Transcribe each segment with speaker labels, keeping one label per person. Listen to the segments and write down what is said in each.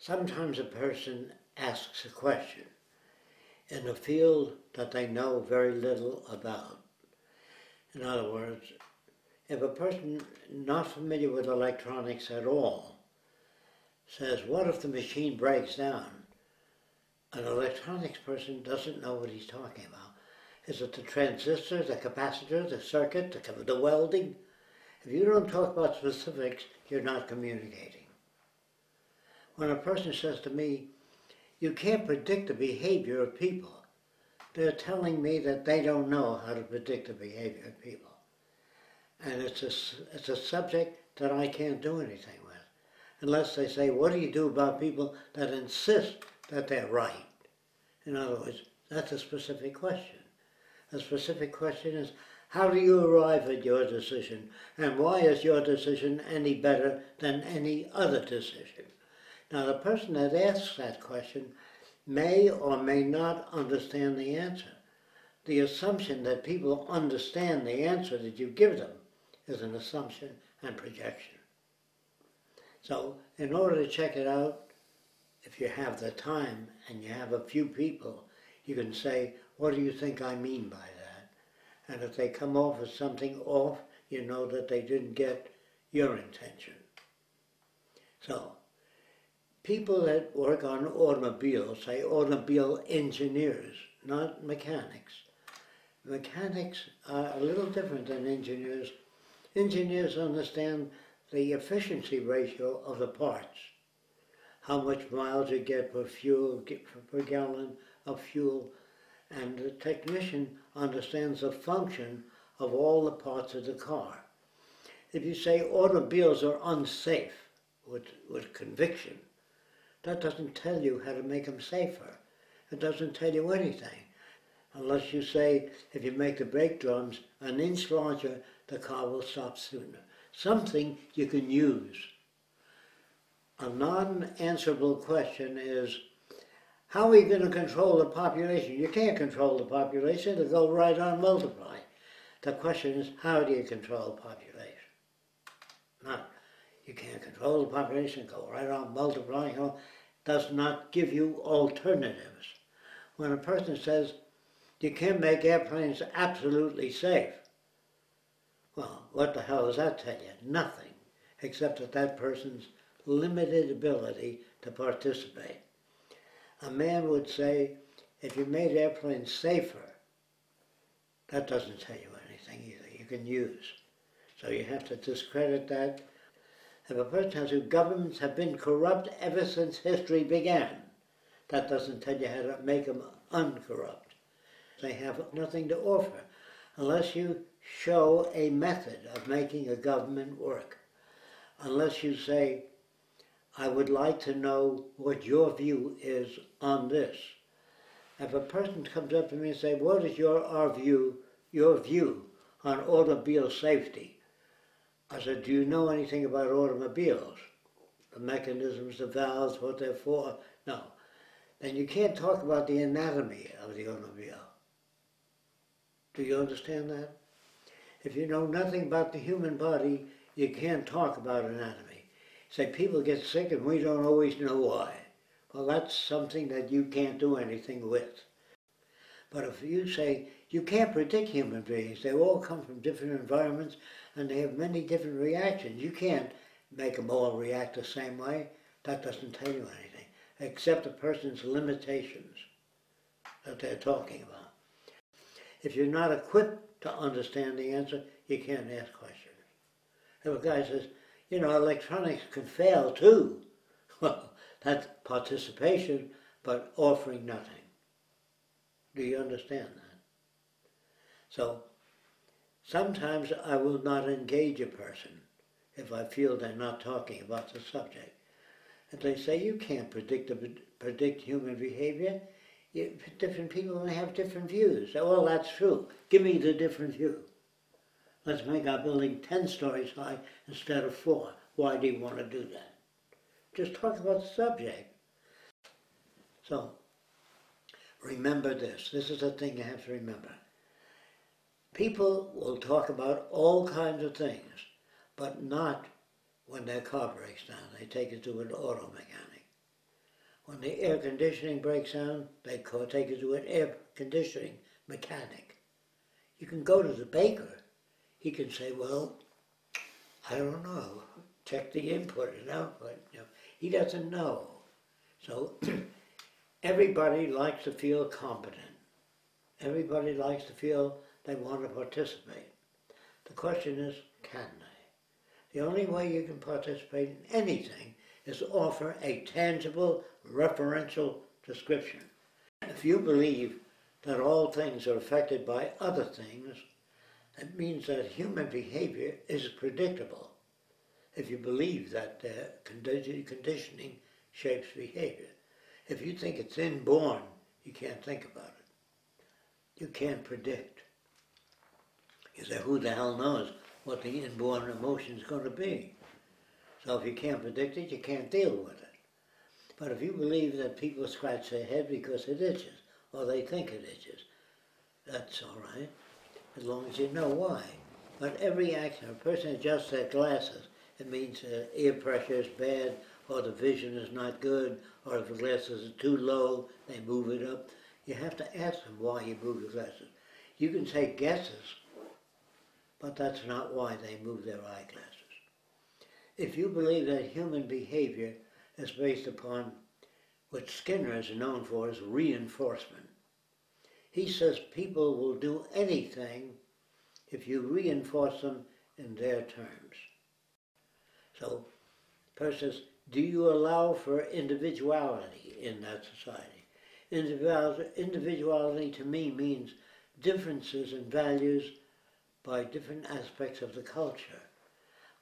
Speaker 1: Sometimes a person asks a question in a field that they know very little about. In other words, if a person not familiar with electronics at all says, what if the machine breaks down? An electronics person doesn't know what he's talking about. Is it the transistor, the capacitor, the circuit, the welding? If you don't talk about specifics, you're not communicating. When a person says to me, you can't predict the behavior of people, they're telling me that they don't know how to predict the behavior of people. And it's a subject that I can't do anything with, unless they say, what do you do about people that insist that they're right? In other words, that's a specific question. A specific question is, how do you arrive at your decision, and why is your decision any better than any other decision? Now, the person that asks that question may or may not understand the answer. The assumption that people understand the answer that you give them is an assumption and projection. So, in order to check it out, if you have the time and you have a few people, you can say, what do you think I mean by that? And if they come off as something off, you know that they didn't get your intention. So, people that work on automobiles, say automobile engineers, not mechanics. Mechanics are a little different than engineers. Engineers understand the efficiency ratio of the parts, how much miles you get per gallon of fuel, and the technician understands the function of all the parts of the car. If you say automobiles are unsafe with conviction, that doesn't tell you how to make them safer. It doesn't tell you anything. Unless you say, if you make the brake drums an inch larger, the car will stop sooner. Something you can use. A non-answerable question is, how are we going to control the population? You can't control the population, it'll go right on multiply. The question is, how do you control the population? Not, you can't control the population, go right on multiplying. Does not give you alternatives. When a person says, you can't make airplanes absolutely safe, well, what the hell does that tell you? Nothing, except that person's limited ability to participate. A man would say, if you made airplanes safer, that doesn't tell you anything either. You can use. So you have to discredit that. If a person says governments have been corrupt ever since history began, that doesn't tell you how to make them uncorrupt. They have nothing to offer unless you show a method of making a government work. Unless you say, I would like to know what your view is on this. If a person comes up to me and says, what is your view on automobile safety? I said, do you know anything about automobiles? The mechanisms, the valves, what they're for? No. Then you can't talk about the anatomy of the automobile. Do you understand that? If you know nothing about the human body, you can't talk about anatomy. Say people get sick and we don't always know why. Well, that's something that you can't do anything with. But if you say, you can't predict human beings, they all come from different environments and they have many different reactions. You can't make them all react the same way. That doesn't tell you anything, except the person's limitations that they're talking about. If you're not equipped to understand the answer, you can't ask questions. If a guy says, you know, electronics can fail too, well, that's participation, but offering nothing. Do you understand that? So, sometimes I will not engage a person if I feel they're not talking about the subject. If they say, you can't predict human behavior, different people may have different views. Well, that's true. Give me the different view. Let's make our building 10 stories high instead of 4. Why do you want to do that? Just talk about the subject. So, remember this. This is the thing you have to remember. People will talk about all kinds of things, but not when their car breaks down. They take it to an auto mechanic. When the air conditioning breaks down, they take you to an air conditioning mechanic. You can go to the baker. He can say, well, I don't know. Check the input and output. You know, he doesn't know. So everybody likes to feel competent. Everybody likes to feel they want to participate. The question is, can they? The only way you can participate in anything is to offer a tangible, referential description. If you believe that all things are affected by other things, it means that human behavior is predictable. If you believe that conditioning shapes behavior. If you think it's inborn, you can't think about it. You can't predict. You say, who the hell knows what the inborn emotion is going to be? So if you can't predict it, you can't deal with it. But if you believe that people scratch their head because it itches, or they think it itches, that's all right, as long as you know why. But every action, a person adjusts their glasses, it means ear pressure is bad, or the vision is not good, or if the glasses are too low, they move it up. You have to ask them why you move the glasses. You can take guesses, but that's not why they move their eyeglasses. If you believe that human behavior is based upon what Skinner is known for as reinforcement, he says people will do anything if you reinforce them in their terms. So, person says, do you allow for individuality in that society? Individuality to me means differences in values by different aspects of the culture.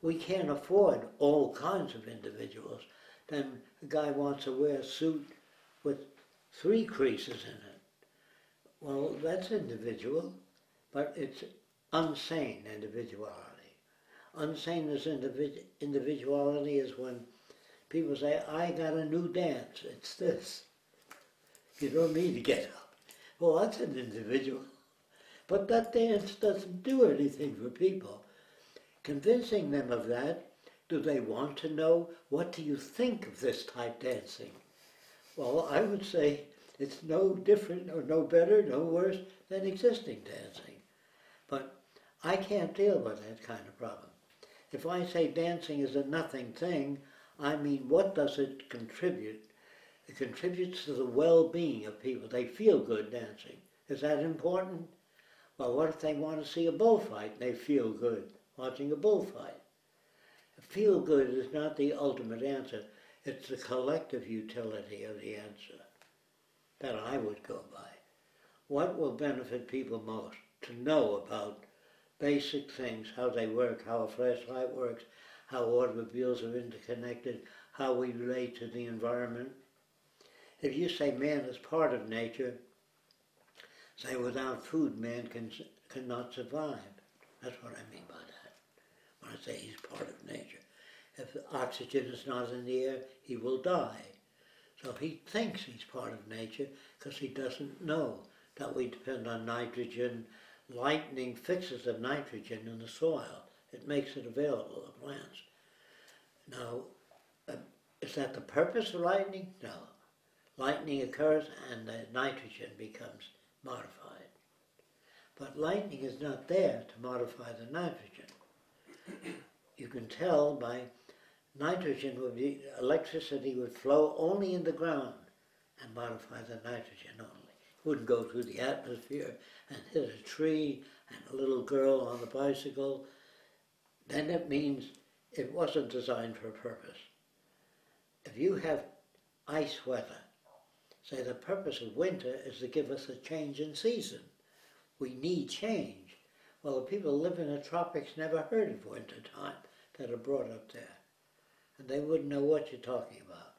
Speaker 1: We can't afford all kinds of individuals. Then a guy wants to wear a suit with 3 creases in it. Well, that's individual, but it's unsane individuality. Unsane individuality is when people say, I got a new dance, it's this. You don't need to get up. Well, that's an individual. But that dance doesn't do anything for people. Convincing them of that, do they want to know, what do you think of this type dancing? Well, I would say it's no different or no better, no worse than existing dancing. But I can't deal with that kind of problem. If I say dancing is a nothing thing, I mean, what does it contribute? It contributes to the well-being of people. They feel good dancing. Is that important? Well, what if they want to see a bullfight and they feel good watching a bullfight? Feel good is not the ultimate answer. It's the collective utility of the answer that I would go by. What will benefit people most? To know about basic things, how they work, how a flashlight works, how automobiles are interconnected, how we relate to the environment. If you say man is part of nature, say without food man cannot survive. That's what I mean by that, when I say he's part of nature. If oxygen is not in the air, he will die. So he thinks he's part of nature because he doesn't know that we depend on nitrogen. Lightning fixes the nitrogen in the soil. It makes it available to plants. Now, is that the purpose of lightning? No. Lightning occurs and the nitrogen becomes modified. But lightning is not there to modify the nitrogen. You can tell by nitrogen would be, electricity would flow only in the ground and modify the nitrogen only. It wouldn't go through the atmosphere and hit a tree and a little girl on a bicycle. Then it means it wasn't designed for a purpose. If you have ice weather, say the purpose of winter is to give us a change in season. We need change. Well, the people who live in the tropics never heard of winter time that are brought up there. And they wouldn't know what you're talking about.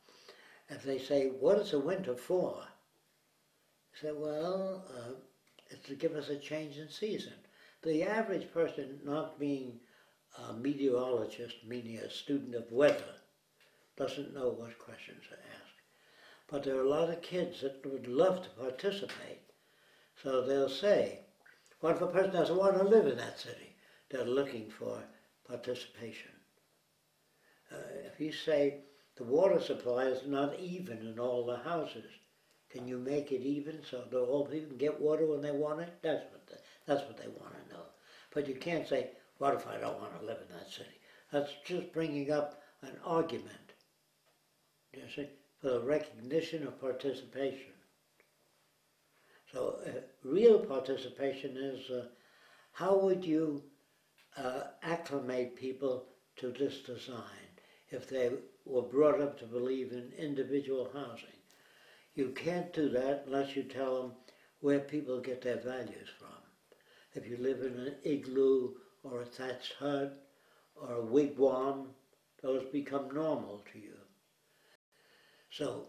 Speaker 1: If they say, what is the winter for? Say, well, it's to give us a change in season. The average person, not being a meteorologist, meaning a student of weather, doesn't know what questions to ask. But there are a lot of kids that would love to participate. So they'll say, what if a person doesn't want to live in that city? They're looking for participation. If you say the water supply is not even in all the houses. Can you make it even so that all people can get water when they want it? That's what they want to know. But you can't say, what if I don't want to live in that city? That's just bringing up an argument, you see, for the recognition of participation. So real participation is how would you acclimate people to this design if they were brought up to believe in individual housing. You can't do that unless you tell them where people get their values from. If you live in an igloo or a thatched hut or a wigwam, those become normal to you. So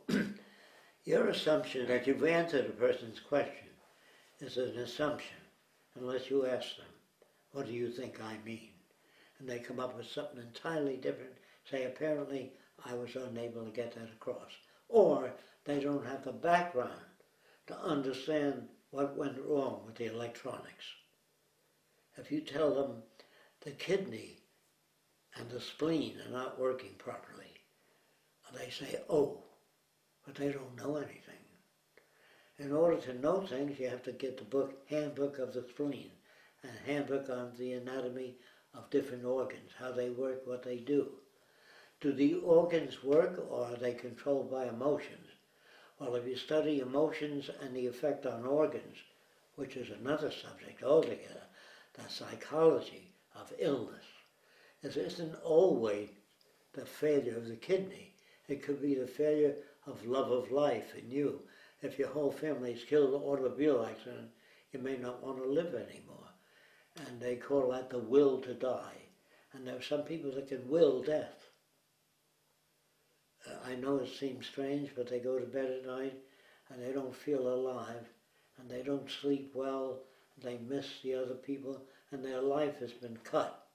Speaker 1: your assumption that you've answered a person's question is an assumption unless you ask them, what do you think I mean? And they come up with something entirely different, say apparently I was unable to get that across. Or they don't have the background to understand what went wrong with the electronics. If you tell them the kidney and the spleen are not working properly, they say, oh, but they don't know anything. In order to know things, you have to get the book, Handbook of the Spleen, and Handbook on the Anatomy of Different Organs, how they work, what they do. Do the organs work, or are they controlled by emotions? Well, if you study emotions and the effect on organs, which is another subject altogether, the psychology of illness, it isn't always the failure of the kidney. It could be the failure of love of life in you. If your whole family is killed in an automobile accident, you may not want to live anymore. And they call that the will to die. And there are some people that can will death. I know it seems strange, but they go to bed at night and they don't feel alive, and they don't sleep well, they miss the other people, and their life has been cut,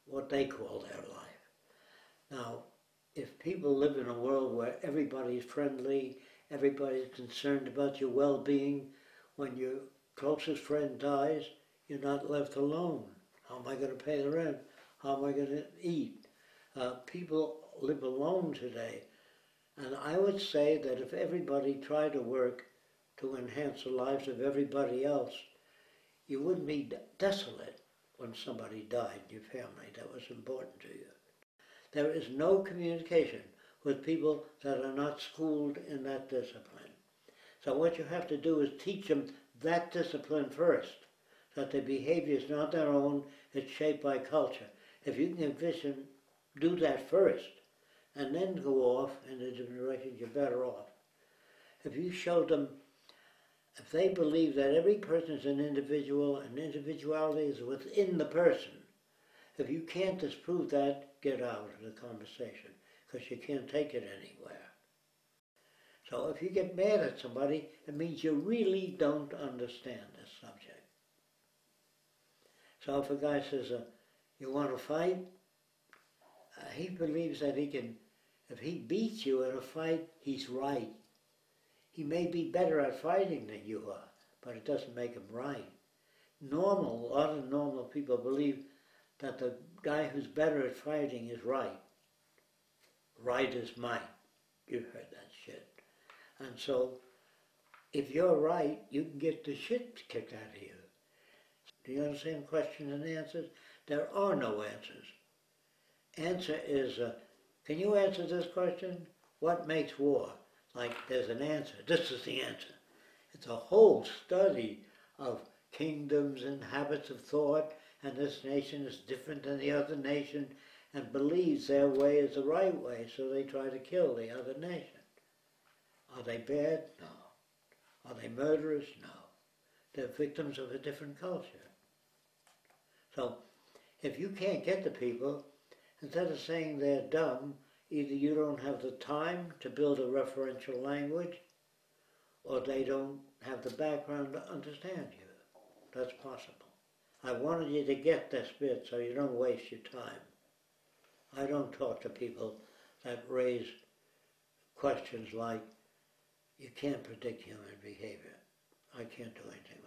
Speaker 1: what they call their life. Now, if people live in a world where everybody's friendly, everybody's concerned about your well-being, when your closest friend dies, you're not left alone. How am I going to pay the rent? How am I going to eat? People live alone today. And I would say that if everybody tried to work to enhance the lives of everybody else, you wouldn't be desolate when somebody died in your family that was important to you. There is no communication with people that are not schooled in that discipline. So what you have to do is teach them that discipline first, that their behavior is not their own, it's shaped by culture. If you can envision, do that first, and then go off in a different direction, you're better off. If you show them, if they believe that every person is an individual and individuality is within the person, if you can't disprove that, get out of the conversation, because you can't take it anywhere. So if you get mad at somebody, it means you really don't understand this subject. So if a guy says, you want to fight? He believes that he can, if he beats you in a fight, he's right. He may be better at fighting than you are, but it doesn't make him right. A lot of normal people believe that the guy who's better at fighting is right. Right is might. You've heard that shit. And so, if you're right, you can get the shit kicked out of you. Do you understand questions and answers? There are no answers. Answer is, can you answer this question? What makes war? Like, there's an answer. This is the answer. It's a whole study of kingdoms and habits of thought, and this nation is different than the other nation and believes their way is the right way, so they try to kill the other nation. Are they bad? No. Are they murderers? No. They're victims of a different culture. So, if you can't get the people, instead of saying they're dumb, either you don't have the time to build a referential language, or they don't have the background to understand you. That's possible. I wanted you to get this bit so you don't waste your time. I don't talk to people that raise questions like, you can't predict human behavior. I can't do anything